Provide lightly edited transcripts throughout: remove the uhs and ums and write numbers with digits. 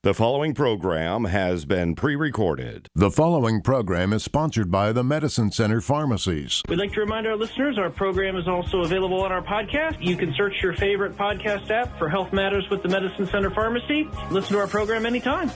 The following program has been pre-recorded. The following program is sponsored by the Medicine Center Pharmacies. We'd like to remind our listeners our program is also available on our podcast. You can search your favorite podcast app for Health Matters with the Medicine Center Pharmacy. Listen to our program anytime.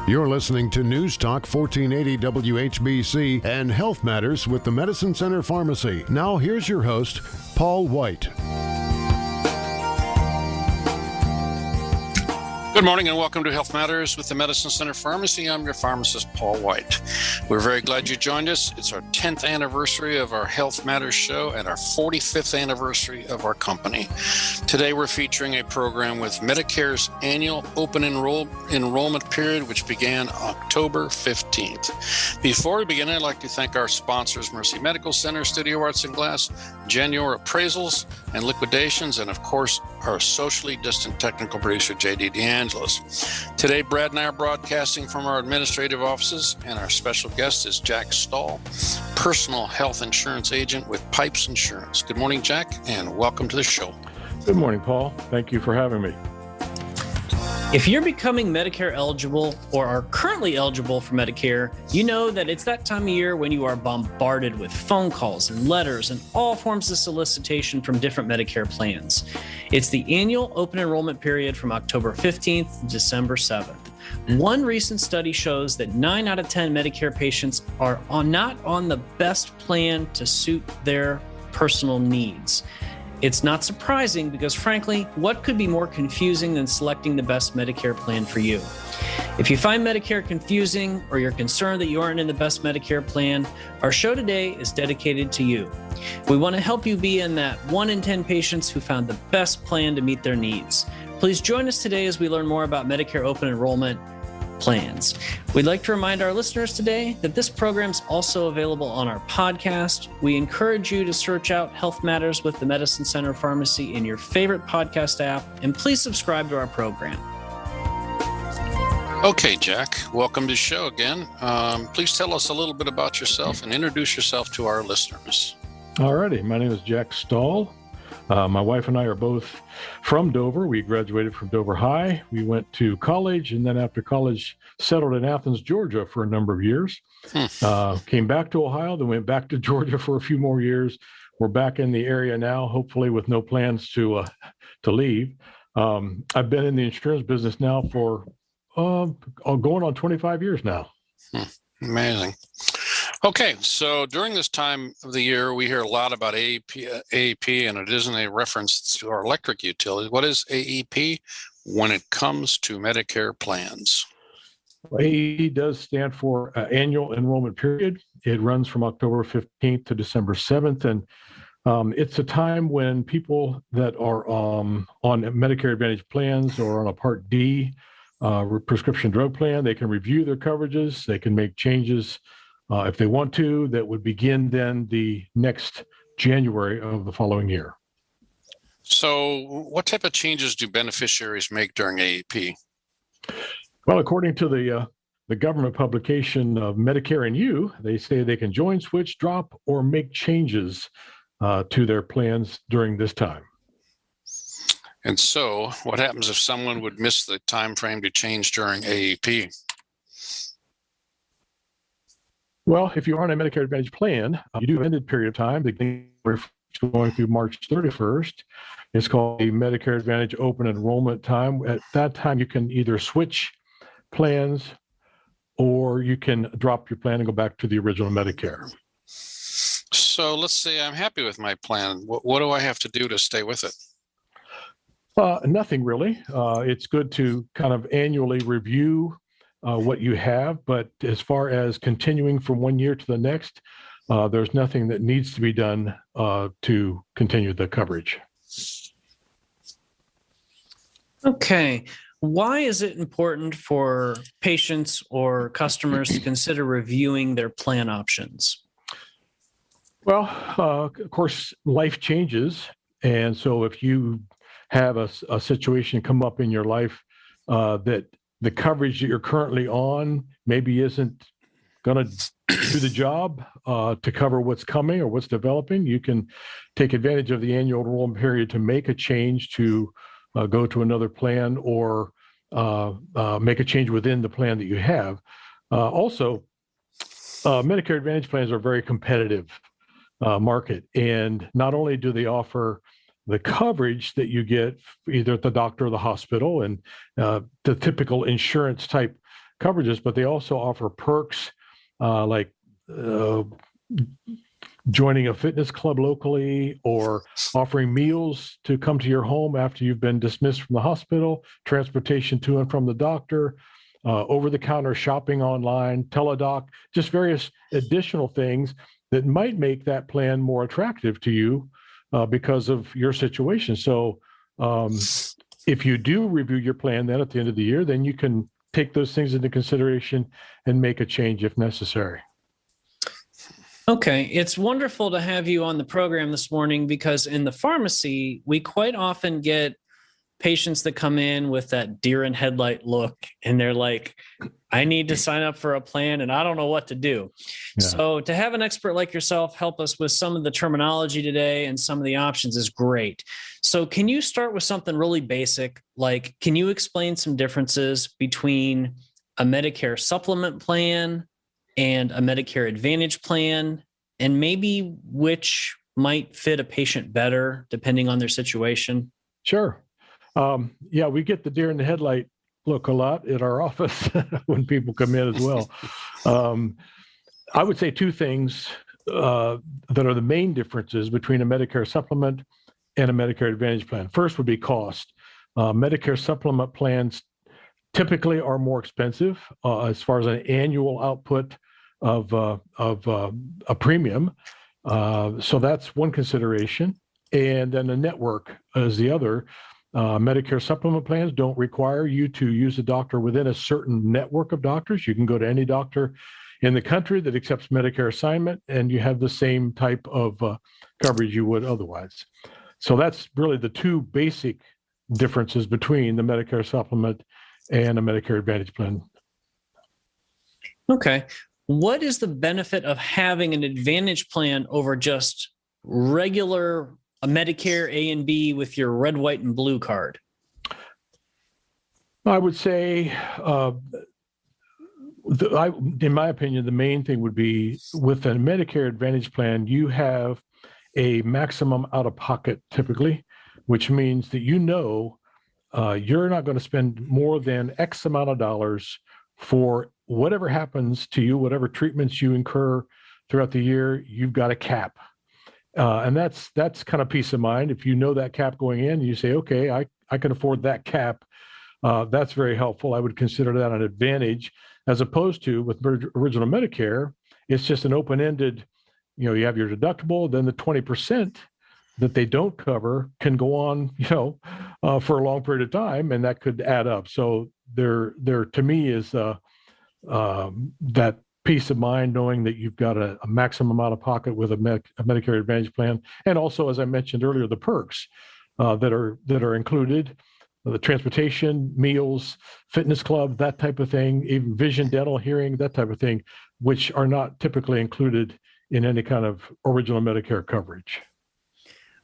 You're listening to News Talk 1480 WHBC and Health Matters with the Medicine Center Pharmacy. Now here's your host, Paul White. Good morning and welcome to Health Matters with the Medicine Center Pharmacy. I'm your pharmacist, Paul White. We're very glad you joined us. It's our 10th anniversary of our Health Matters show and our 45th anniversary of our company. Today we're featuring a program with Medicare's annual open enrollment period, which began October 15th. Before we begin, I'd like to thank our sponsors, Mercy Medical Center, Studio Arts and Glass, Januar Appraisals and Liquidations, and of course, our socially distant technical producer, J.D. DeAngelis. Today, Brad and I are broadcasting from our administrative offices, and our special guest is Jack Stahl, personal health insurance agent with Pipes Insurance. Good morning, Jack, and welcome to the show. Good morning, Paul. Thank you for having me. If you're becoming Medicare eligible or are currently eligible for Medicare, you know that it's that time of year when you are bombarded with phone calls and letters and all forms of solicitation from different Medicare plans. It's the annual open enrollment period from October 15th to December 7th. One recent study shows that 9 out of 10 Medicare patients are not on the best plan to suit their personal needs. It's not surprising because, frankly, what could be more confusing than selecting the best Medicare plan for you? If you find Medicare confusing or you're concerned that you aren't in the best Medicare plan, our show today is dedicated to you. We want to help you be in that 1 in 10 patients who found the best plan to meet their needs. Please join us today as we learn more about Medicare open enrollment plans. We'd like to remind our listeners today that this program is also available on our podcast. We encourage you to search out Health Matters with the Medicine Center Pharmacy in your favorite podcast app, and please subscribe to our program. Okay, Jack, welcome to the show again. Please tell us a little bit about yourself and introduce yourself to our listeners. All righty. My name is Jack Stahl. My wife and I are both from Dover. We graduated from Dover High. We went to college, and then after college, settled in Athens, Georgia for a number of years. Came back to Ohio, then went back to Georgia for a few more years. We're back in the area now, hopefully with no plans to leave. I've been in the insurance business now for going on 25 years now. Amazing. Okay, so during this time of the year, we hear a lot about AEP, and it isn't a reference to our electric utility. What is AEP when it comes to Medicare plans? AEP does stand for Annual Enrollment Period. It runs from October 15th to December 7th, and it's a time when people that are on Medicare Advantage plans or on a Part D prescription drug plan, they can review their coverages, they can make changes if they want to, that would begin then the next January of the following year. So what type of changes do beneficiaries make during AEP? Well, according to the government publication of Medicare and You, they say they can join, switch, drop, or make changes to their plans during this time. And so what happens if someone would miss the time frame to change during AEP? Well, if you're on a Medicare Advantage plan, you do have an ended period of time. Going through March 31st. It's called the Medicare Advantage open enrollment time. At that time, you can either switch plans or you can drop your plan and go back to the original Medicare. So let's say I'm happy with my plan. What do I have to do to stay with it? Nothing really. It's good to kind of annually review what you have, but as far as continuing from one year to the next, there's nothing that needs to be done to continue the coverage. Okay. Why is it important for patients or customers to consider reviewing their plan options? Well, of course, life changes. And so if you have a situation come up in your life that the coverage that you're currently on maybe isn't going to do the job to cover what's coming or what's developing, you can take advantage of the annual enrollment period to make a change to go to another plan or make a change within the plan that you have. Also, Medicare Advantage plans are a very competitive market. And not only do they offer the coverage that you get either at the doctor or the hospital and the typical insurance type coverages, but they also offer perks like joining a fitness club locally or offering meals to come to your home after you've been dismissed from the hospital, transportation to and from the doctor, over-the-counter shopping online, teledoc, just various additional things that might make that plan more attractive to you because of your situation. So if you do review your plan then at the end of the year, then you can take those things into consideration and make a change if necessary. Okay. It's wonderful to have you on the program this morning because in the pharmacy, we quite often get patients that come in with that deer in headlight look and they're like, I need to sign up for a plan and I don't know what to do. Yeah. So to have an expert like yourself help us with some of the terminology today and some of the options is great. So can you start with something really basic? Like, can you explain some differences between a Medicare supplement plan and a Medicare Advantage plan, and maybe which might fit a patient better depending on their situation? Sure. Yeah, we get the deer in the headlight look a lot at our office when people come in as well. I would say two things that are the main differences between a Medicare supplement and a Medicare Advantage plan. First would be cost. Medicare supplement plans typically are more expensive as far as an annual output of a premium. So that's one consideration. And then the network is the other. Medicare supplement plans don't require you to use a doctor within a certain network of doctors. You can go to any doctor in the country that accepts Medicare assignment, and you have the same type of coverage you would otherwise. So that's really the two basic differences between the Medicare supplement and a Medicare Advantage plan. Okay. What is the benefit of having an Advantage plan over just regular a Medicare A and B with your red, white, and blue card? I would say, in my opinion, the main thing would be with a Medicare Advantage plan, you have a maximum out-of-pocket typically, which means that you're not going to spend more than X amount of dollars for whatever happens to you, whatever treatments you incur throughout the year. You've got a cap. And that's kind of peace of mind. If you know that cap going in, you say, okay, I can afford that cap. That's very helpful. I would consider that an advantage, as opposed to with original Medicare, it's just an open-ended, you have your deductible, then the 20% that they don't cover can go on, for a long period of time, and that could add up. So there to me is that peace of mind knowing that you've got a maximum out of pocket with a Medicare Advantage plan. And also, as I mentioned earlier, the perks that are included, the transportation, meals, fitness club, that type of thing, even vision, dental, hearing, that type of thing, which are not typically included in any kind of original Medicare coverage.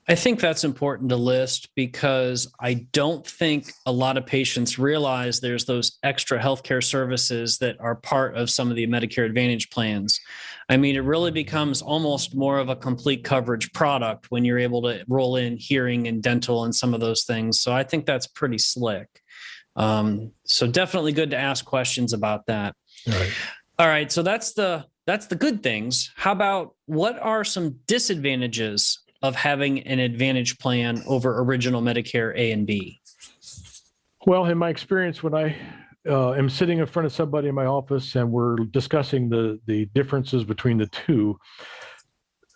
I think that's important to list because I don't think a lot of patients realize there's those extra healthcare services that are part of some of the Medicare Advantage plans. I mean, it really becomes almost more of a complete coverage product when you're able to roll in hearing and dental and some of those things. So I think that's pretty slick. So definitely good to ask questions about that. All right. So that's the good things. How about what are some disadvantages of having an Advantage plan over original Medicare A and B? Well, in my experience, when I am sitting in front of somebody in my office and we're discussing the differences between the two,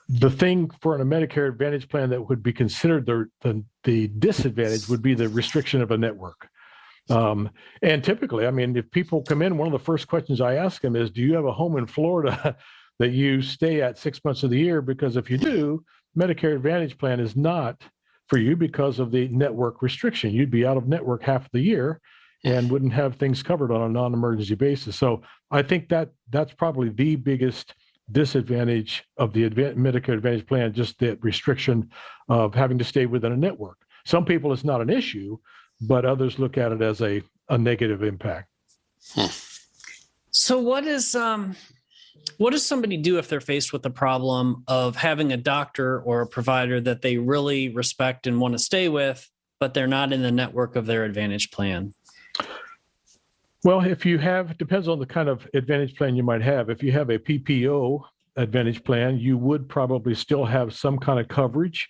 the thing for a Medicare Advantage plan that would be considered the disadvantage would be the restriction of a network. And typically, I mean, if people come in, one of the first questions I ask them is, do you have a home in Florida that you stay at 6 months of the year? Because if you do, Medicare Advantage plan is not for you because of the network restriction. You'd be out of network half of the year. and wouldn't have things covered on a non-emergency basis. So I think that's probably the biggest disadvantage of the Medicare Advantage plan, just the restriction of having to stay within a network. Some people it's not an issue, but others look at it as a negative impact. So what does somebody do if they're faced with the problem of having a doctor or a provider that they really respect and want to stay with, but they're not in the network of their Advantage plan? Well, depends on the kind of Advantage plan you might have. If you have a PPO Advantage plan, you would probably still have some kind of coverage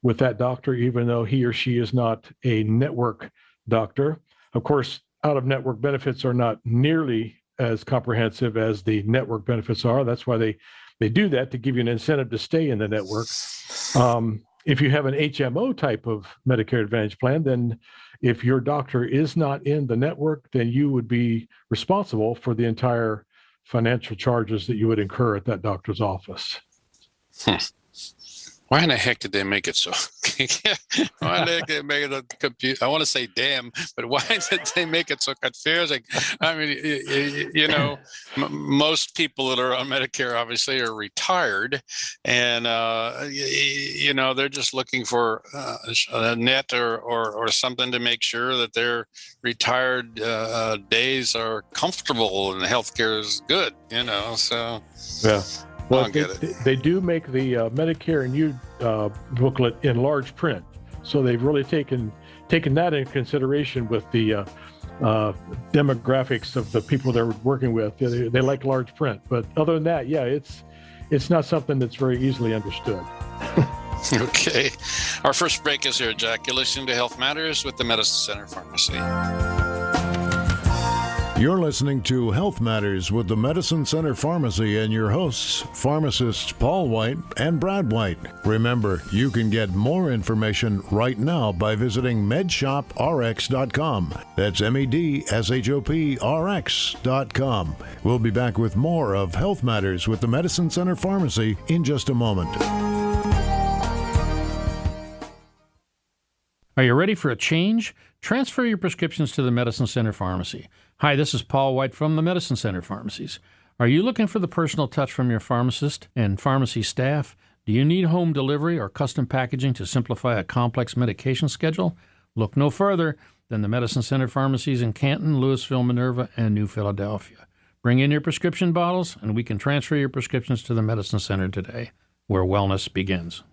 with that doctor, even though he or she is not a network doctor. Of course, out-of-network benefits are not nearly as comprehensive as the network benefits are. That's why they do that, to give you an incentive to stay in the network. If you have an HMO type of Medicare Advantage plan, then if your doctor is not in the network, then you would be responsible for the entire financial charges that you would incur at that doctor's office. Why in the heck did they make it so? Why did they make it confusing? I want to say damn, but why did they make it so confusing? I mean, most people that are on Medicare obviously are retired, and they're just looking for a net or something to make sure that their retired days are comfortable and healthcare is good. So yeah. Well, they do make the Medicare and You booklet in large print, so they've really taken that into consideration with the demographics of the people they're working with. They like large print, but other than that, yeah, it's not something that's very easily understood. Okay, our first break is here, Jack. You're listening to Health Matters with the Medicine Center Pharmacy. You're listening to Health Matters with the Medicine Center Pharmacy and your hosts, pharmacists Paul White and Brad White. Remember, you can get more information right now by visiting medshoprx.com. That's medshop.rx.com. We'll be back with more of Health Matters with the Medicine Center Pharmacy in just a moment. Are you ready for a change? Transfer your prescriptions to the Medicine Center Pharmacy. Hi, this is Paul White from the Medicine Center Pharmacies. Are you looking for the personal touch from your pharmacist and pharmacy staff? Do you need home delivery or custom packaging to simplify a complex medication schedule? Look no further than the Medicine Center Pharmacies in Canton, Louisville, Minerva, and New Philadelphia. Bring in your prescription bottles, and we can transfer your prescriptions to the Medicine Center today, where wellness begins.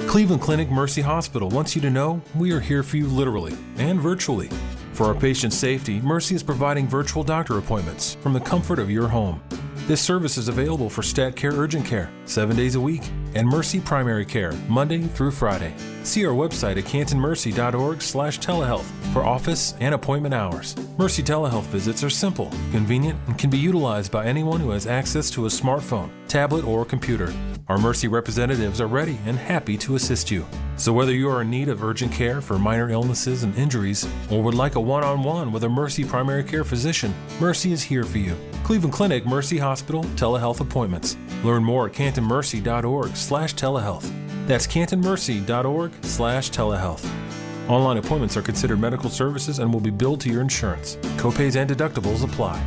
Cleveland Clinic Mercy Hospital wants you to know we are here for you literally and virtually. For our patients' safety, Mercy is providing virtual doctor appointments from the comfort of your home. This service is available for Stat Care Urgent Care 7 days a week and Mercy Primary Care Monday through Friday. See our website at cantonmercy.org/telehealth for office and appointment hours. Mercy telehealth visits are simple, convenient, and can be utilized by anyone who has access to a smartphone, tablet, or computer. Our Mercy representatives are ready and happy to assist you. So whether you are in need of urgent care for minor illnesses and injuries, or would like a one-on-one with a Mercy primary care physician, Mercy is here for you. Cleveland Clinic Mercy Hospital telehealth appointments. Learn more at cantonmercy.org/telehealth. That's cantonmercy.org/telehealth. Online appointments are considered medical services and will be billed to your insurance. Copays and deductibles apply.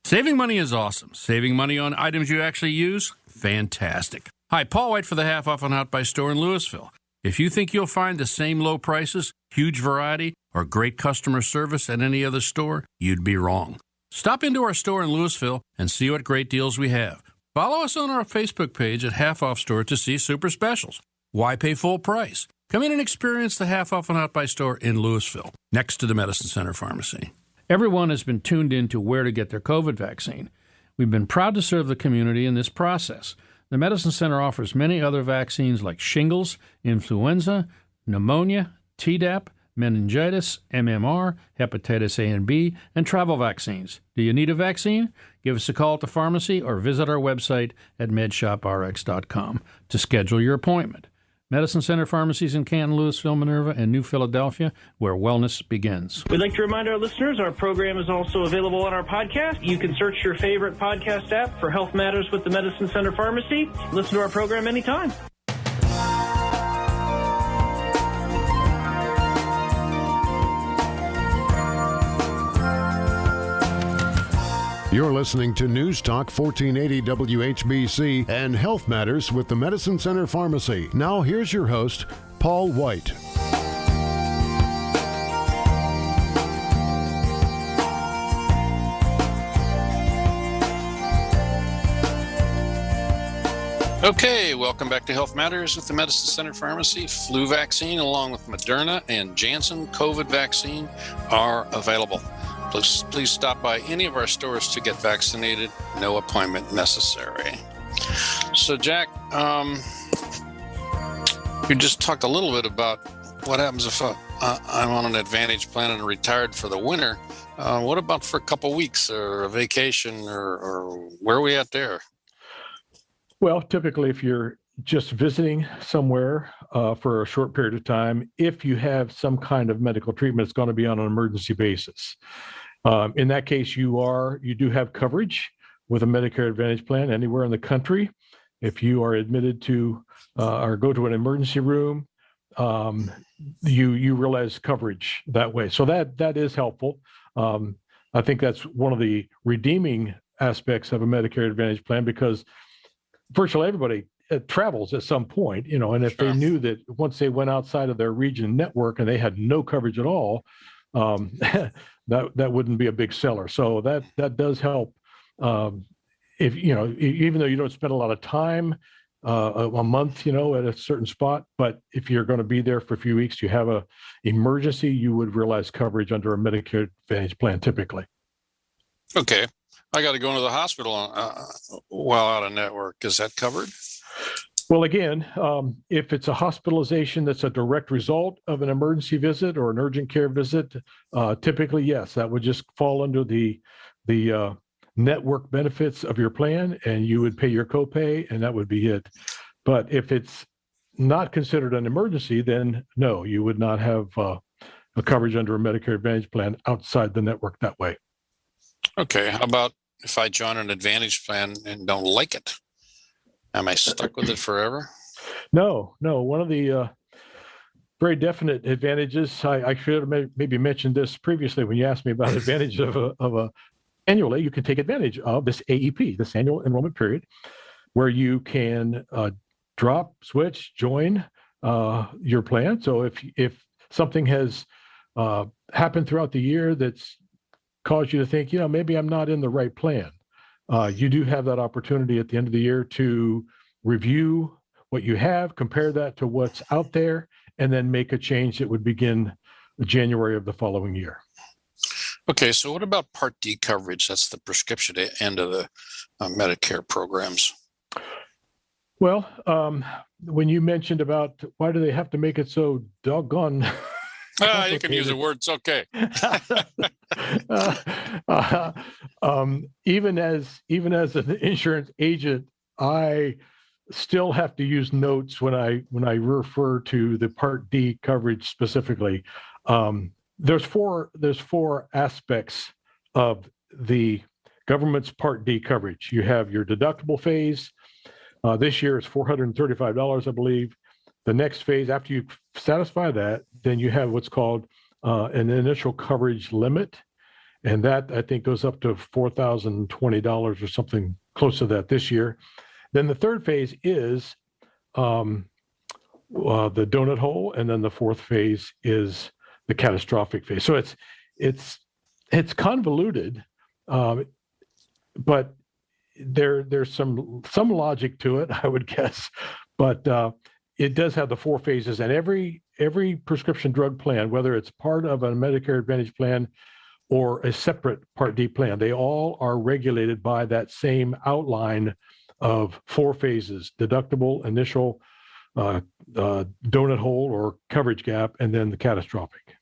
Saving money is awesome. Saving money on items you actually use? Fantastic. Hi, Paul White for the Half Off on Out By store in Louisville. If you think you'll find the same low prices, huge variety, or great customer service at any other store, you'd be wrong. Stop into our store in Louisville and see what great deals we have. Follow us on our Facebook page at Half Off Store to see super specials. Why pay full price? Come in and experience the Half Off on Out By store in Louisville, next to the Medicine Center Pharmacy. Everyone has been tuned in to where to get their COVID vaccine. We've been proud to serve the community in this process. The Medicine Center offers many other vaccines like shingles, influenza, pneumonia, Tdap, meningitis, MMR, hepatitis A and B, and travel vaccines. Do you need a vaccine? Give us a call at the pharmacy or visit our website at medshoprx.com to schedule your appointment. Medicine Center Pharmacies in Canton, Louisville, Minerva, and New Philadelphia, where wellness begins. We'd like to remind our listeners our program is also available on our podcast. You can search your favorite podcast app for Health Matters with the Medicine Center Pharmacy. Listen to our program anytime. You're listening to News Talk 1480 WHBC and Health Matters with the Medicine Center Pharmacy. Now here's your host, Paul White. Okay, welcome back to Health Matters with the Medicine Center Pharmacy. Flu vaccine along with Moderna and Janssen COVID vaccine are available. Please stop by any of our stores to get vaccinated. No appointment necessary. So, Jack, you just talked a little bit about what happens if I'm on an Advantage plan and retired for the winter. What about for a couple weeks or a vacation or where are we at there? Well, typically, if you're just visiting somewhere for a short period of time, if you have some kind of medical treatment, it's going to be on an emergency basis. In that case, you do have coverage with a Medicare Advantage plan anywhere in the country. If you are admitted to or go to an emergency room, you realize coverage that way. So that is helpful. I think that's one of the redeeming aspects of a Medicare Advantage plan, because virtually everybody travels at some point, and if they knew that once they went outside of their region network and they had no coverage at all, that wouldn't be a big seller. So that does help. If even though you don't spend a lot of time, a month, at a certain spot, but if you're going to be there for a few weeks, you have a emergency, you would realize coverage under a Medicare Advantage plan typically. Okay. I got to go into the hospital while out of network. Is that covered? Well, again, if it's a hospitalization that's a direct result of an emergency visit or an urgent care visit, typically, yes, that would just fall under the network benefits of your plan, and you would pay your copay, and that would be it. But if it's not considered an emergency, then no, you would not have a coverage under a Medicare Advantage plan outside the network that way. Okay. How about if I join an Advantage plan and don't like it? Am I stuck with it forever? No. One of the very definite advantages, I should have maybe mentioned this previously when you asked me about advantage annually, you can take advantage of this AEP, this annual enrollment period, where you can drop, switch, join your plan. So if something has happened throughout the year that's caused you to think, maybe I'm not in the right plan, you do have that opportunity at the end of the year to review what you have, compare that to what's out there, and then make a change that would begin January of the following year. Okay, so what about Part D coverage? That's the prescription end of the Medicare programs. Well, when you mentioned about why do they have to make it so doggone you can use a word. It's okay. Even as an insurance agent, I still have to use notes when I refer to the Part D coverage specifically. There's four aspects of the government's Part D coverage. You have your deductible phase. This year it's $435, I believe. The next phase, after you satisfy that, then you have what's called an initial coverage limit. And that, I think, goes up to $4,020 or something close to that this year. Then the third phase is the donut hole. And then the fourth phase is the catastrophic phase. So it's convoluted, but there's some logic to it, I would guess. But it does have the four phases, and every prescription drug plan, whether it's part of a Medicare Advantage plan or a separate Part D plan, they all are regulated by that same outline of four phases: deductible, initial, donut hole or coverage gap, and then the catastrophic.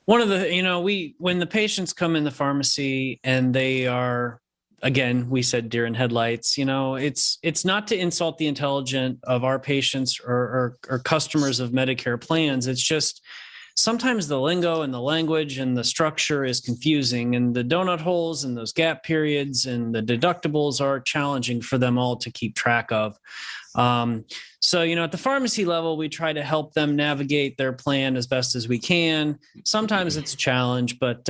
One of the, when the patients come in the pharmacy and they are, again, we said deer in headlights, it's not to insult the intelligence of our patients or customers of Medicare plans. It's just sometimes the lingo and the language and the structure is confusing, and the donut holes and those gap periods and the deductibles are challenging for them all to keep track of. So, at the pharmacy level, we try to help them navigate their plan as best as we can. Sometimes it's a challenge, but,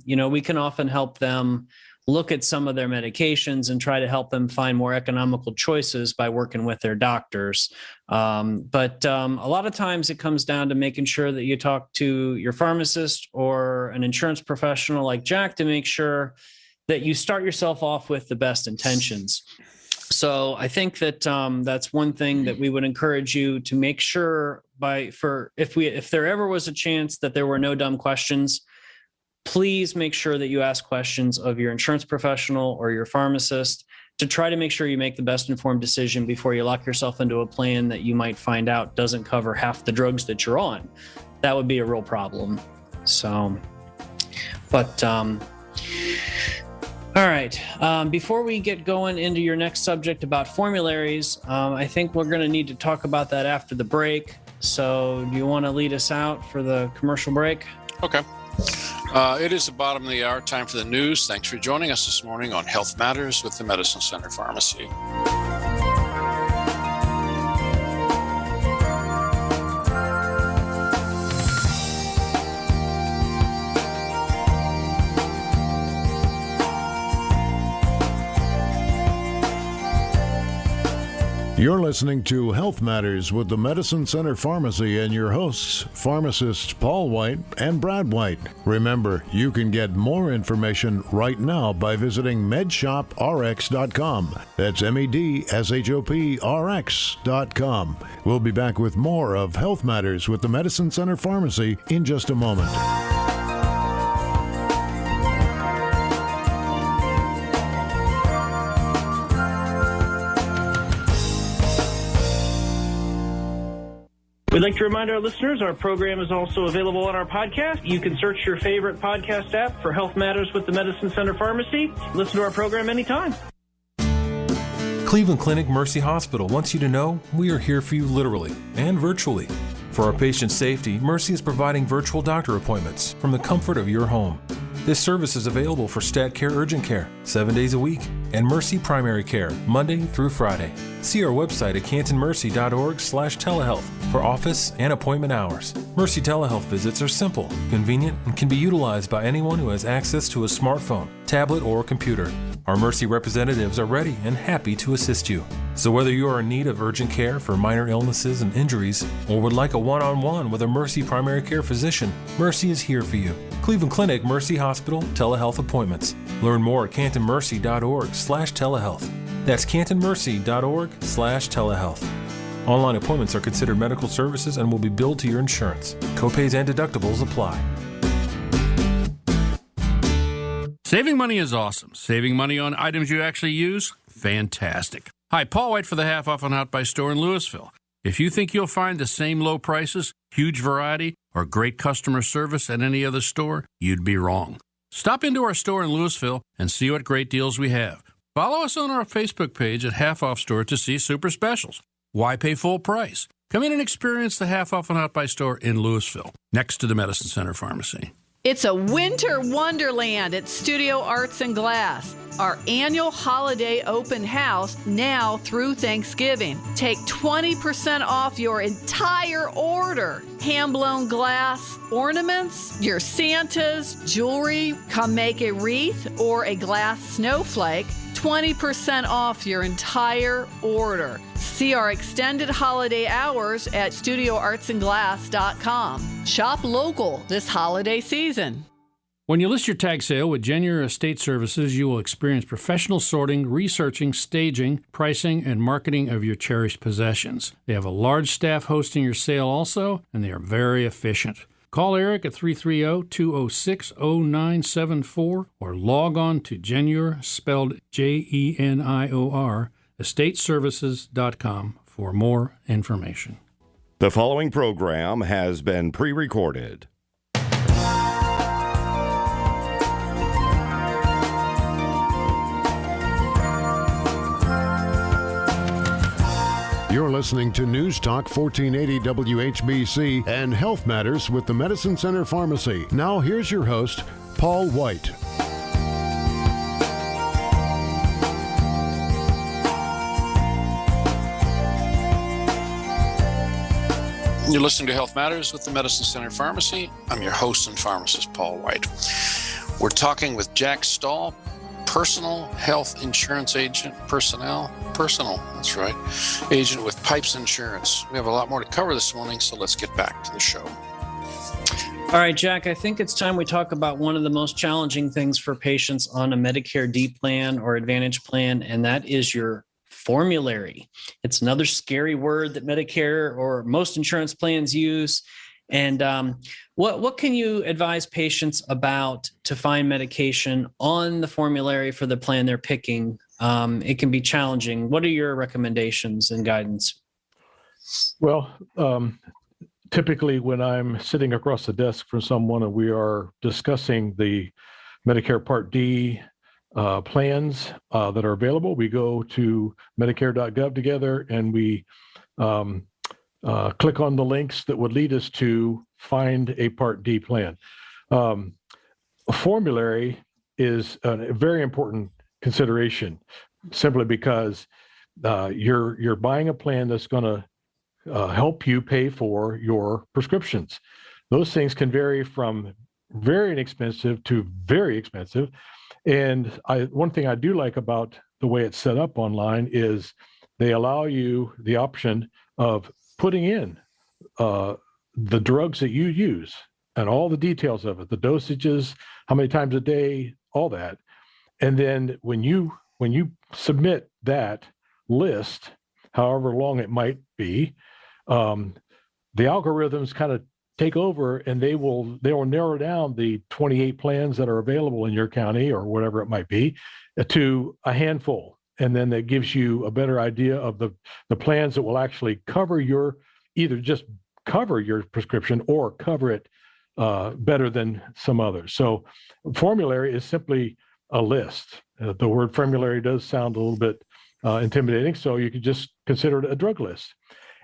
we can often help them look at some of their medications and try to help them find more economical choices by working with their doctors. But a lot of times it comes down to making sure that you talk to your pharmacist or an insurance professional like Jack to make sure that you start yourself off with the best intentions. So I think that that's one thing that we would encourage you to make sure if there ever was a chance that there were no dumb questions, please make sure that you ask questions of your insurance professional or your pharmacist to try to make sure you make the best informed decision before you lock yourself into a plan that you might find out doesn't cover half the drugs that you're on. That would be a real problem. So, but, all right. Before we get going into your next subject about formularies, I think we're going to need to talk about that after the break. So do you want to lead us out for the commercial break? Okay. It is the bottom of the hour, time for the news. Thanks for joining us this morning on Health Matters with the Medicine Center Pharmacy. You're listening to Health Matters with the Medicine Center Pharmacy and your hosts, pharmacists Paul White and Brad White. Remember, you can get more information right now by visiting medshoprx.com. That's medshop.rx.com. We'll be back with more of Health Matters with the Medicine Center Pharmacy in just a moment. We'd like to remind our listeners our program is also available on our podcast. You can search your favorite podcast app for Health Matters with the Medicine Center Pharmacy. Listen to our program anytime. Cleveland Clinic Mercy Hospital wants you to know we are here for you literally and virtually. For our patient safety, Mercy is providing virtual doctor appointments from the comfort of your home. This service is available for Stat Care Urgent Care 7 days a week and Mercy Primary Care Monday through Friday. See our website at cantonmercy.org/telehealth for office and appointment hours. Mercy telehealth visits are simple, convenient, and can be utilized by anyone who has access to a smartphone, tablet, or computer. Our Mercy representatives are ready and happy to assist you. So whether you are in need of urgent care for minor illnesses and injuries or would like a one-on-one with a Mercy primary care physician, Mercy is here for you. Cleveland Clinic Mercy Hospital telehealth appointments. Learn more at cantonmercy.org/telehealth. That's cantonmercy.org/telehealth. Online appointments are considered medical services and will be billed to your insurance. Copays and deductibles apply. Saving money is awesome. Saving money on items you actually use? Fantastic. Hi, Paul White for the Half Off on Out By store in Louisville. If you think you'll find the same low prices, huge variety, or great customer service at any other store, you'd be wrong. Stop into our store in Louisville and see what great deals we have. Follow us on our Facebook page at Half Off Store to see super specials. Why pay full price? Come in and experience the Half Off on Out By store in Louisville, next to the Medicine Center Pharmacy. It's a winter wonderland at Studio Arts and Glass. Our annual holiday open house now through Thanksgiving. Take 20% off your entire order. Hand-blown glass ornaments, your Santas, jewelry, come make a wreath or a glass snowflake. 20% off your entire order. See our extended holiday hours at studioartsandglass.com. Shop local this holiday season. When you list your tag sale with Genuine Estate Services, you will experience professional sorting, researching, staging, pricing, and marketing of your cherished possessions. They have a large staff hosting your sale also, and they are very efficient. Call Eric at 330-206-0974 or log on to Genior, spelled Jenior, estateservices.com for more information. The following program has been pre-recorded. You're listening to News Talk 1480 WHBC and Health Matters with the Medicine Center Pharmacy. Now here's your host, Paul White. You're listening to Health Matters with the Medicine Center Pharmacy. I'm your host and pharmacist, Paul White. We're talking with Jack Stahl, personal health insurance agent, personal, that's right, agent with Pipes Insurance. We have a lot more to cover this morning, so let's get back to the show. All right, Jack, I think it's time we talk about one of the most challenging things for patients on a Medicare D plan or Advantage plan, and that is your formulary. It's another scary word that Medicare or most insurance plans use. And what can you advise patients about to find medication on the formulary for the plan they're picking? It can be challenging. What are your recommendations and guidance? Well, typically when I'm sitting across the desk from someone and we are discussing the Medicare Part D plans that are available, we go to Medicare.gov together and we click on the links that would lead us to find a Part D plan. A formulary is a very important consideration, simply because you're buying a plan that's going to help you pay for your prescriptions. Those things can vary from very inexpensive to very expensive. And one thing I do like about the way it's set up online is they allow you the option of putting in the drugs that you use and all the details of it, the dosages, how many times a day, all that. And then when you submit that list, however long it might be, the algorithms kind of take over and they will narrow down the 28 plans that are available in your county or whatever it might be to a handful. And then that gives you a better idea of the plans that will actually either just cover your prescription or cover it better than some others. So formulary is simply a list. The word formulary does sound a little bit intimidating, so you could just consider it a drug list.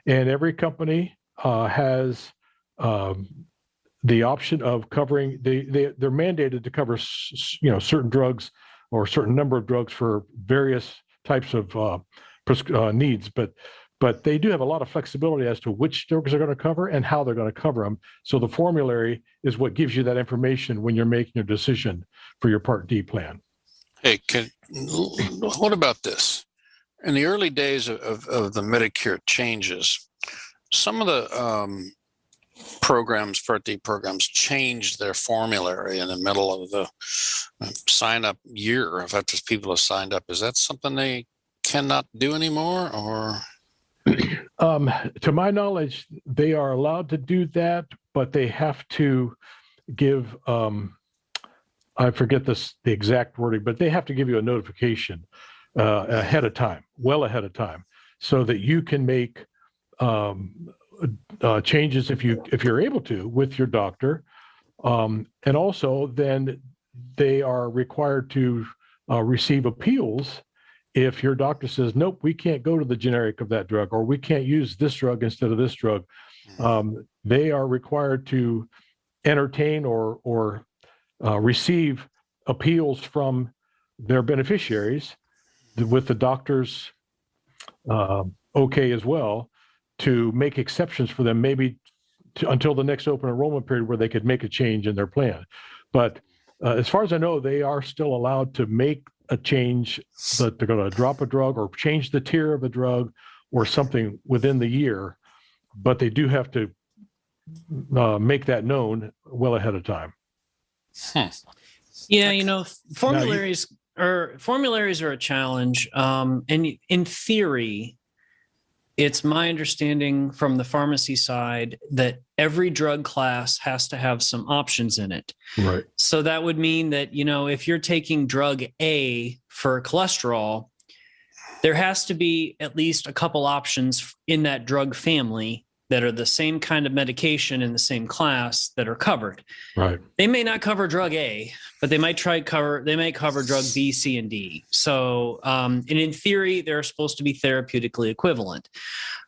And every company has the option of covering. They're mandated to cover certain drugs or a certain number of drugs for various types of needs, but they do have a lot of flexibility as to which drugs they're going to cover and how they're going to cover them. So the formulary is what gives you that information when you're making your decision for your Part D plan. Hey, what about this? In the early days of the Medicare changes, some of the programs, Part D programs, changed their formulary in the middle of the sign-up year. In fact, as people have signed up, is that something they cannot do anymore, or? To my knowledge, they are allowed to do that, but they have to give, I forget the exact wording, but they have to give you a notification ahead of time, well ahead of time, so that you can make changes if you're able to with your doctor. And also then they are required to receive appeals if your doctor says, nope, we can't go to the generic of that drug, or we can't use this drug instead of this drug. They are required to entertain or receive appeals from their beneficiaries with the doctor's okay as well, to make exceptions for them, maybe until the next open enrollment period where they could make a change in their plan. But as far as I know, they are still allowed to make a change, that they're going to drop a drug or change the tier of a drug or something within the year, but they do have to make that known well ahead of time. Yeah, formularies are a challenge. And in theory, it's my understanding from the pharmacy side that every drug class has to have some options in it. Right. So that would mean that, if you're taking drug A for cholesterol, there has to be at least a couple options in that drug family that are the same kind of medication in the same class that are covered. Right. They may not cover drug A, but they might cover drug B, C, and D. So, and in theory, they're supposed to be therapeutically equivalent.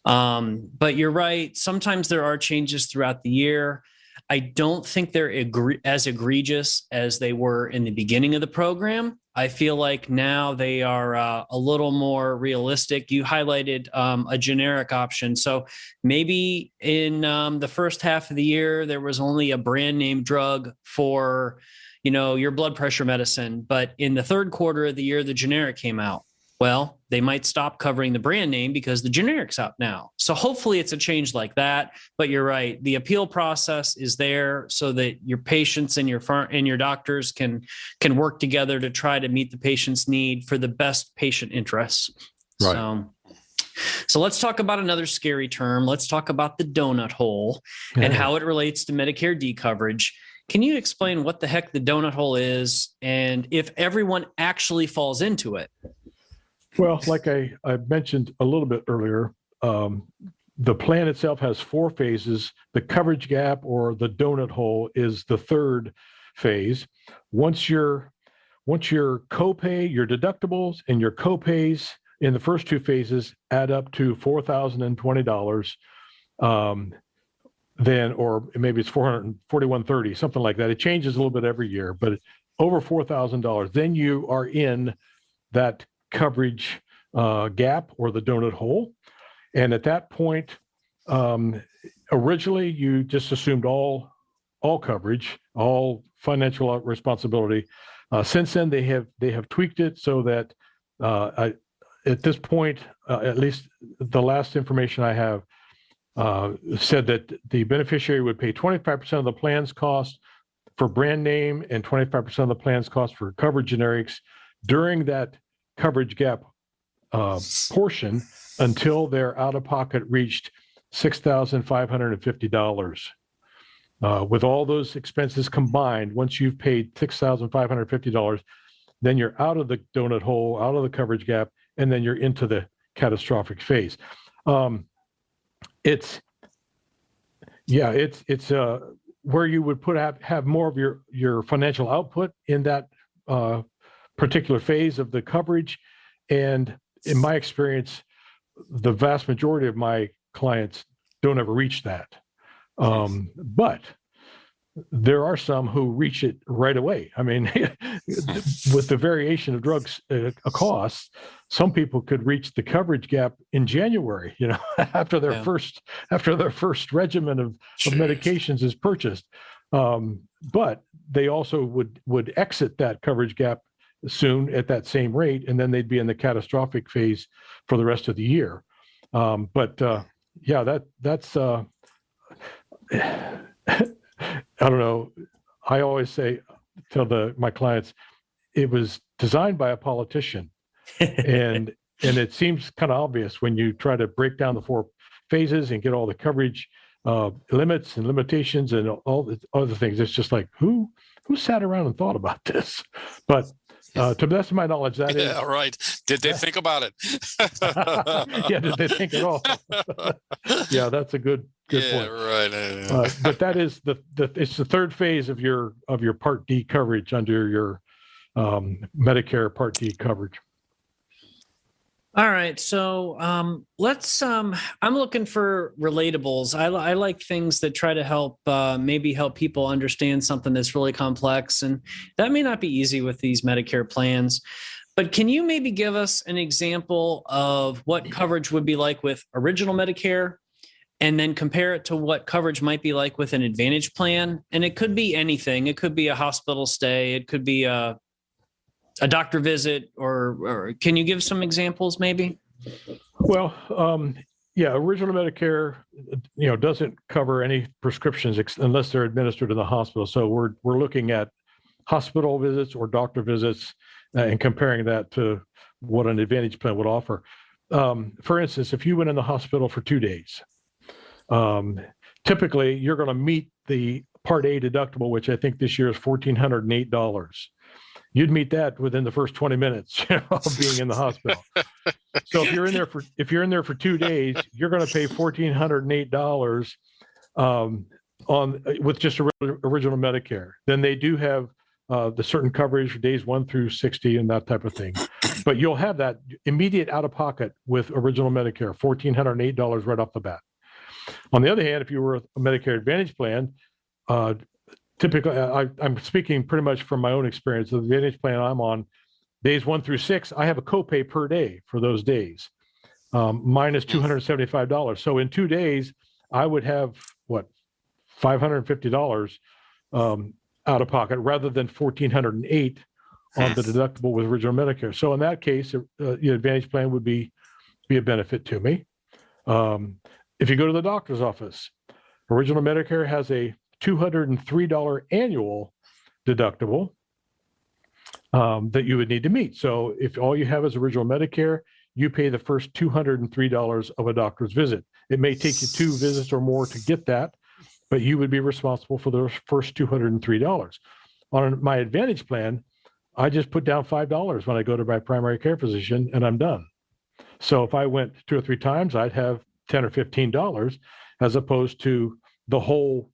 But you're right. Sometimes there are changes throughout the year. I don't think they're as egregious as they were in the beginning of the program. I feel like now they are a little more realistic. You highlighted a generic option. So maybe in the first half of the year, there was only a brand name drug for, your blood pressure medicine. But in the third quarter of the year, the generic came out. Well, they might stop covering the brand name because the generic's out now. So hopefully it's a change like that. But you're right. The appeal process is there so that your patients and your doctors can work together to try to meet the patient's need for the best patient interests. Right. So let's talk about another scary term. Let's talk about the donut hole and how it relates to Medicare D coverage. Can you explain what the heck the donut hole is and if everyone actually falls into it? Well, like I mentioned a little bit earlier, the plan itself has 4 phases. The coverage gap or the donut hole is the third phase. Once your copay, your deductibles and your copays in the first 2 phases add up to $4,020, then, or maybe it's $441.30, something like that. It changes a little bit every year, but over $4,000, then you are in that coverage gap or the donut hole. And at that point, originally you just assumed all coverage, all financial responsibility. Since then, they have tweaked it so that at this point, at least the last information I have said that the beneficiary would pay 25% of the plan's cost for brand name and 25% of the plan's cost for coverage generics during that coverage gap portion until their out-of-pocket reached $6,550. With all those expenses combined, once you've paid $6,550, then you're out of the donut hole, out of the coverage gap, and then you're into the catastrophic phase. It's where you would have more of your financial output in that particular phase of the coverage. And in my experience, the vast majority of my clients don't ever reach that. But there are some who reach it right away. I mean, with the variation of drugs costs, some people could reach the coverage gap in January, after their first regimen of medications is purchased. But they also would exit that coverage gap soon at that same rate, and then they'd be in the catastrophic phase for the rest of the year. That's I don't know. I always tell my clients, it was designed by a politician, and it seems kind of obvious when you try to break down the 4 phases and get all the coverage limits and limitations and all the other things. It's just like who sat around and thought about this? But to the best of my knowledge, that is. Yeah, right. Did they think about it? Yeah, did they think at all? Yeah, that's a good point. Right. But that is it's the third phase of your Part D coverage under your Medicare Part D coverage. All right. So let's I'm looking for relatables. I like things that try to help maybe help people understand something that's really complex. And that may not be easy with these Medicare plans. But can you maybe give us an example of what coverage would be like with original Medicare and then compare it to what coverage might be like with an Advantage plan? And it could be anything. It could be a hospital stay. It could be a doctor visit, or can you give some examples maybe? Well, original Medicare, doesn't cover any prescriptions unless they're administered in the hospital. So we're looking at hospital visits or doctor visits and comparing that to what an Advantage plan would offer. For instance, if you went in the hospital for 2 days, typically you're going to meet the Part A deductible, which I think this year is $1,408. You'd meet that within the first 20 minutes of being in the hospital. So if you're in there for 2 days, you're going to pay $1,408 with just original Medicare. Then they do have the certain coverage for days 1 through 60 and that type of thing. But you'll have that immediate out of pocket with original Medicare, $1,408 right off the bat. On the other hand, if you were a Medicare Advantage plan, typically, I'm speaking pretty much from my own experience. The Advantage plan I'm on, Days 1 through 6, I have a copay per day for those days. Mine is $275. So in 2 days, I would have $550 out of pocket rather than $1,408 on the deductible with original Medicare. So in that case, the Advantage plan would be a benefit to me. If you go to the doctor's office, original Medicare has a $203 annual deductible that you would need to meet. So if all you have is original Medicare, you pay the first $203 of a doctor's visit. It may take you 2 visits or more to get that, but you would be responsible for the first $203. On my Advantage plan, I just put down $5 when I go to my primary care physician, and I'm done. So if I went 2 or 3 times, I'd have $10 or $15 as opposed to the whole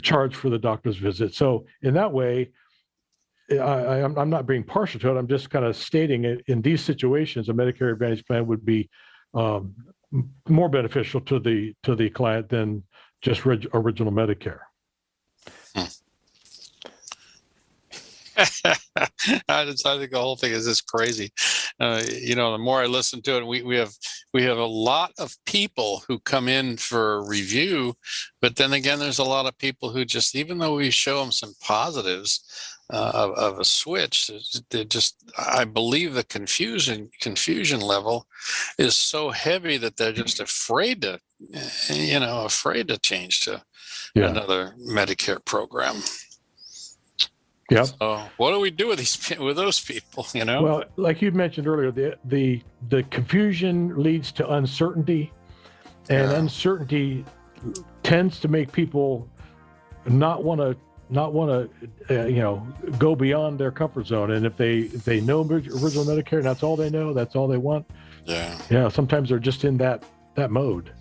charge for the doctor's visit. So in that way, I'm not being partial to it. I'm just kind of stating it. In these situations, a Medicare Advantage plan would be more beneficial to the client than just original Medicare. I think the whole thing is just crazy. The more I listen to it, we have a lot of people who come in for a review, but then again, there's a lot of people who just, even though we show them some positives of a switch, they just, I believe the confusion level is so heavy that they're just afraid to change to another Medicare program. Yeah. So what do we do with those people? Well, like you mentioned earlier, the confusion leads to uncertainty, and uncertainty tends to make people not want to go beyond their comfort zone. And if they know original Medicare and that's all they know, that's all they want. Yeah. Sometimes they're just in that mode.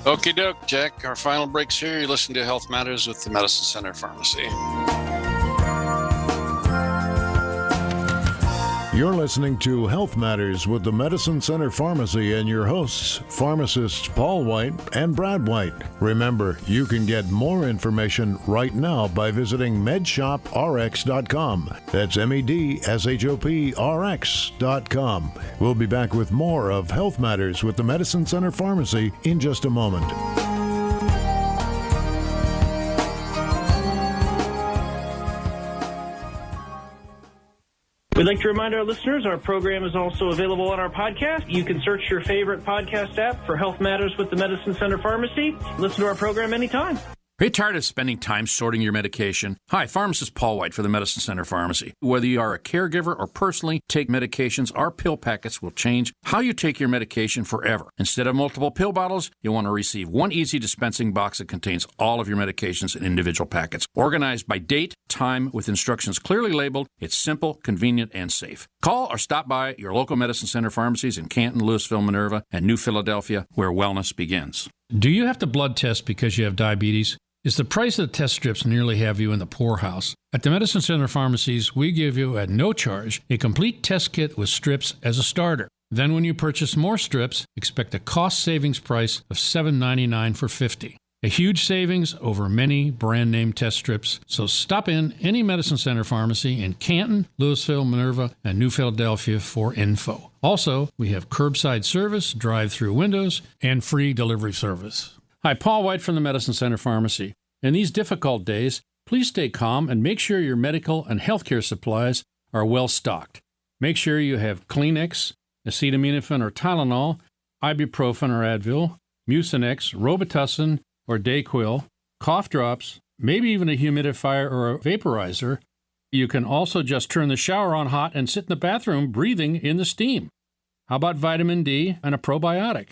Okie doke, Jack. Our final break's here. You're listening to Health Matters with the Medicine Center Pharmacy. You're listening to Health Matters with the Medicine Center Pharmacy and your hosts, pharmacists Paul White and Brad White. Remember, you can get more information right now by visiting medshoprx.com. That's medshop.rx.com. We'll be back with more of Health Matters with the Medicine Center Pharmacy in just a moment. We'd like to remind our listeners our program is also available on our podcast. You can search your favorite podcast app for Health Matters with the Medicine Center Pharmacy. Listen to our program anytime. Are you tired of spending time sorting your medication? Hi, pharmacist Paul White for the Medicine Center Pharmacy. Whether you are a caregiver or personally take medications, our pill packets will change how you take your medication forever. Instead of multiple pill bottles, you'll want to receive one easy dispensing box that contains all of your medications in individual packets. Organized by date, time, with instructions clearly labeled, it's simple, convenient, and safe. Call or stop by your local Medicine Center pharmacies in Canton, Louisville, Minerva, and New Philadelphia, where wellness begins. Do you have to blood test because you have diabetes? Is the price of the test strips nearly have you in the poorhouse? At the Medicine Center Pharmacies, we give you, at no charge, a complete test kit with strips as a starter. Then when you purchase more strips, expect a cost savings price of $7.99 for 50. A huge savings over many brand-name test strips. So stop in any Medicine Center Pharmacy in Canton, Louisville, Minerva, and New Philadelphia for info. Also, we have curbside service, drive-through windows, and free delivery service. Hi, Paul White from the Medicine Center Pharmacy. In these difficult days, please stay calm and make sure your medical and healthcare supplies are well stocked. Make sure you have Kleenex, acetaminophen or Tylenol, ibuprofen or Advil, Mucinex, Robitussin or Dayquil, cough drops, maybe even a humidifier or a vaporizer. You can also just turn the shower on hot and sit in the bathroom breathing in the steam. How about vitamin D and a probiotic?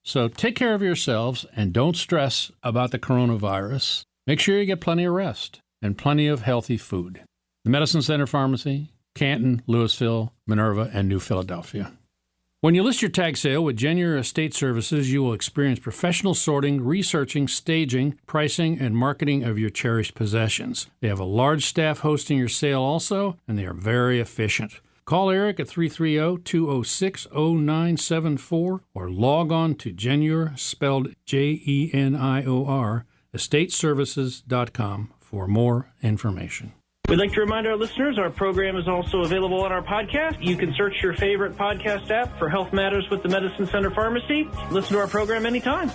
So take care of yourselves and don't stress about the coronavirus. Make sure you get plenty of rest and plenty of healthy food. The Medicine Center Pharmacy, Canton, Louisville, Minerva, and New Philadelphia. When you list your tag sale with Genuine Estate Services, you will experience professional sorting, researching, staging, pricing, and marketing of your cherished possessions. They have a large staff hosting your sale also, and they are very efficient. Call Eric at 330-206-0974 or log on to Genior, spelled Jenior, estateservices.com for more information. We'd like to remind our listeners our program is also available on our podcast. You can search your favorite podcast app for Health Matters with the Medicine Center Pharmacy. Listen to our program anytime.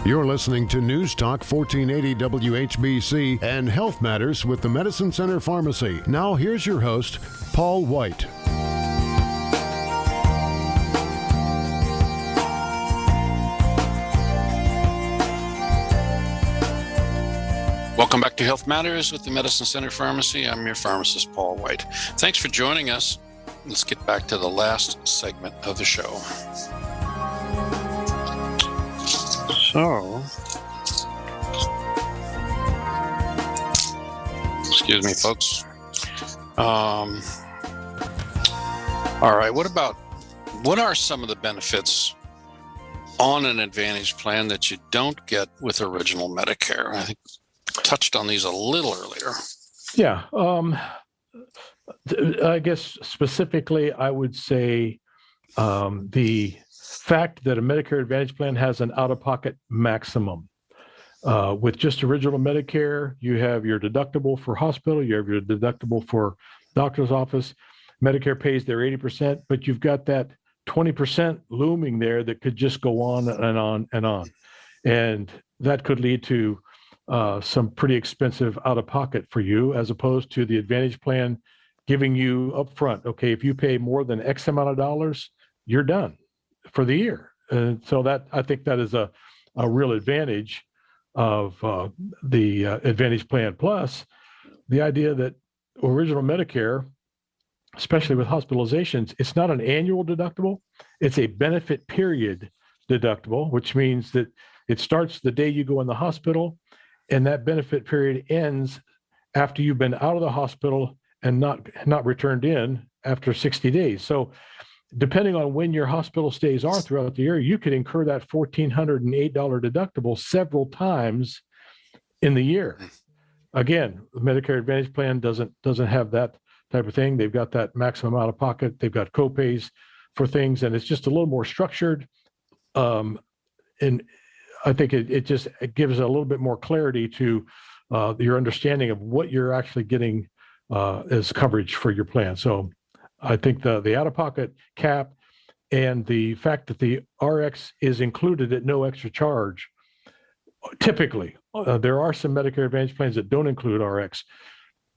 You're listening to News Talk 1480 WHBC and Health Matters with the Medicine Center Pharmacy. Now here's your host, Paul White. Welcome back to Health Matters with the Medicine Center Pharmacy. I'm your pharmacist, Paul White. Thanks for joining us. Let's get back to the last segment of the show. So, excuse me, folks. All right, what are some of the benefits on an Advantage plan that you don't get with original Medicare? I think we touched on these a little earlier. Yeah. I guess specifically, I would say the fact that a Medicare Advantage plan has an out-of-pocket maximum. With just original Medicare, you have your deductible for hospital, you have your deductible for doctor's office. Medicare pays their 80%, but you've got that 20% looming there that could just go on and on and on. And that could lead to some pretty expensive out-of-pocket for you, as opposed to the Advantage plan giving you upfront, okay, if you pay more than X amount of dollars, you're done for the year. And so that, I think that is a real advantage of the Advantage Plan. Plus, the idea that original Medicare, especially with hospitalizations, it's not an annual deductible, it's a benefit period deductible, which means that it starts the day you go in the hospital, and that benefit period ends after you've been out of the hospital and not returned in after 60 days. So depending on when your hospital stays are throughout the year, you could incur that $1,408 deductible several times in the year. Again, the Medicare Advantage plan doesn't have that type of thing. They've got that maximum out of pocket. They've got copays for things, and it's just a little more structured. And I think it gives a little bit more clarity to your understanding of what you're actually getting as coverage for your plan. So I think the out-of-pocket cap and the fact that the RX is included at no extra charge. Typically, there are some Medicare Advantage plans that don't include RX,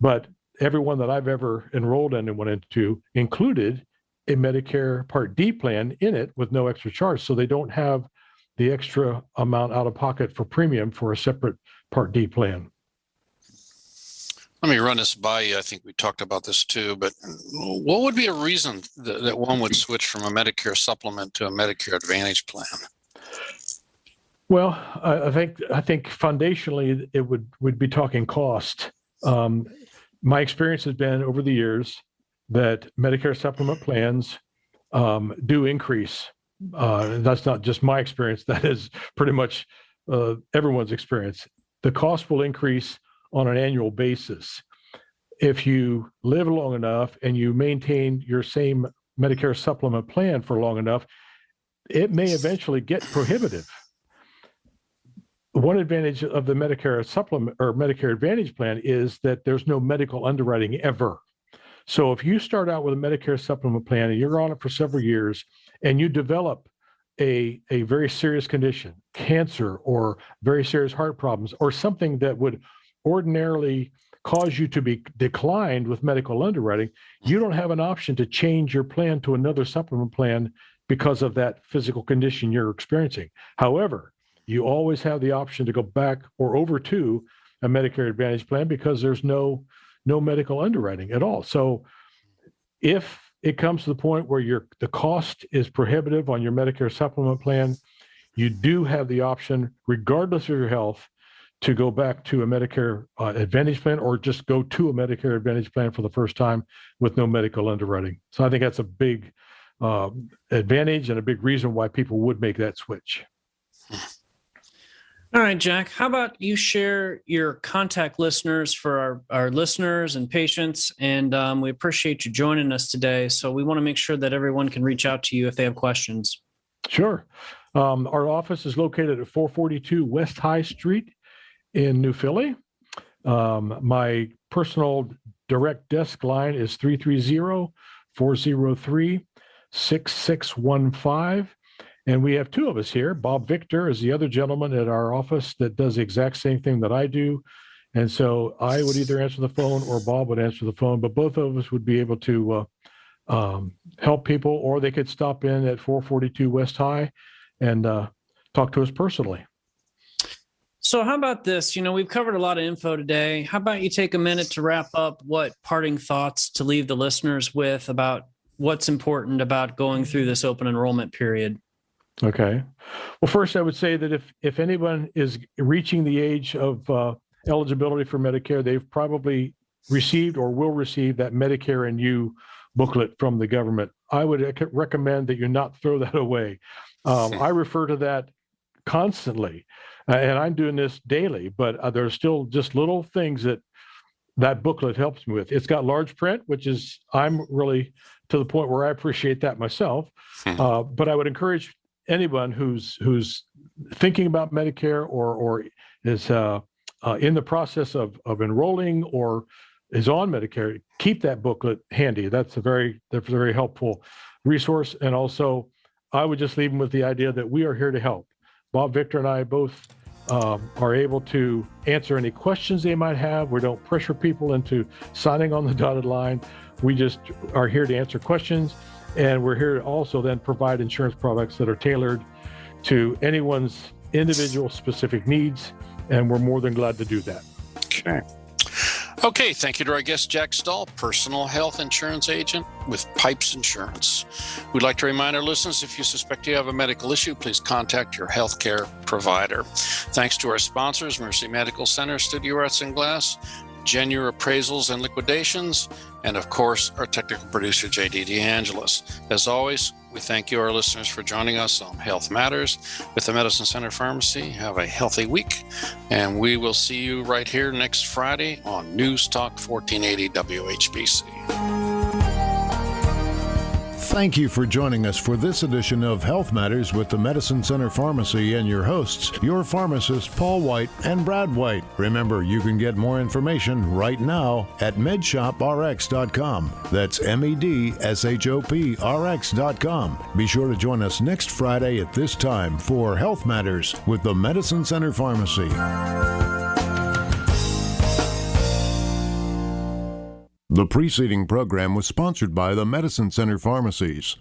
but everyone that I've ever enrolled in and went into included a Medicare Part D plan in it with no extra charge. So they don't have the extra amount out of pocket for premium for a separate Part D plan. Let me run this by you. I think we talked about this too, but what would be a reason that one would switch from a Medicare supplement to a Medicare Advantage plan? Well, I think foundationally it would be talking cost. My experience has been over the years that Medicare supplement plans do increase. That's not just my experience. That is pretty much everyone's experience. The cost will increase on an annual basis. If you live long enough and you maintain your same Medicare supplement plan for long enough, it may eventually get prohibitive. One advantage of the Medicare supplement or Medicare Advantage plan is that there's no medical underwriting ever. So if you start out with a Medicare supplement plan and you're on it for several years and you develop a very serious condition, cancer or very serious heart problems, or something that would ordinarily cause you to be declined with medical underwriting, you don't have an option to change your plan to another supplement plan because of that physical condition you're experiencing. However, you always have the option to go back or over to a Medicare Advantage plan because there's no medical underwriting at all. So if it comes to the point where the cost is prohibitive on your Medicare supplement plan, you do have the option, regardless of your health, to go back to a Medicare Advantage plan or just go to a Medicare Advantage plan for the first time with no medical underwriting. So I think that's a big advantage and a big reason why people would make that switch. All right, Jack, how about you share your contact listeners for our listeners and patients? And we appreciate you joining us today. So we want to make sure that everyone can reach out to you if they have questions. Sure. Our office is located at 442 West High Street in New Philly. My personal direct desk line is 330-403-6615. And we have two of us here. Bob Victor is the other gentleman at our office that does the exact same thing that I do. And so I would either answer the phone or Bob would answer the phone, but both of us would be able to help people, or they could stop in at 442 West High and talk to us personally. So how about this? We've covered a lot of info today. How about you take a minute to wrap up what parting thoughts to leave the listeners with about what's important about going through this open enrollment period? Okay. Well, first, I would say that if anyone is reaching the age of eligibility for Medicare, they've probably received or will receive that Medicare and You booklet from the government. I would recommend that you not throw that away. I refer to that constantly, and I'm doing this daily, but there's still just little things that booklet helps me with. It's got large print, which is, I'm really to the point where I appreciate that myself. But I would encourage anyone who's thinking about Medicare or is in the process of enrolling or is on Medicare, keep that booklet handy. That's a very helpful resource. And also, I would just leave them with the idea that we are here to help. Bob Victor and I both are able to answer any questions they might have. We don't pressure people into signing on the dotted line. We just are here to answer questions. And we're here to also then provide insurance products that are tailored to anyone's individual specific needs. And we're more than glad to do that. Okay, thank you to our guest, Jack Stahl, personal health insurance agent with Pipes Insurance. We'd like to remind our listeners, if you suspect you have a medical issue, please contact your healthcare provider. Thanks to our sponsors, Mercy Medical Center, Studio Arts and Glass, Genure Appraisals and Liquidations, and of course, our technical producer, J.D. DeAngelis. As always, we thank you, our listeners, for joining us on Health Matters with the Medicine Center Pharmacy. Have a healthy week, and we will see you right here next Friday on News Talk 1480 WHBC. Thank you for joining us for this edition of Health Matters with the Medicine Center Pharmacy and your hosts, your pharmacists Paul White and Brad White. Remember, you can get more information right now at medshoprx.com. That's medshop.rx.com. Be sure to join us next Friday at this time for Health Matters with the Medicine Center Pharmacy. The preceding program was sponsored by the Medicine Center Pharmacies.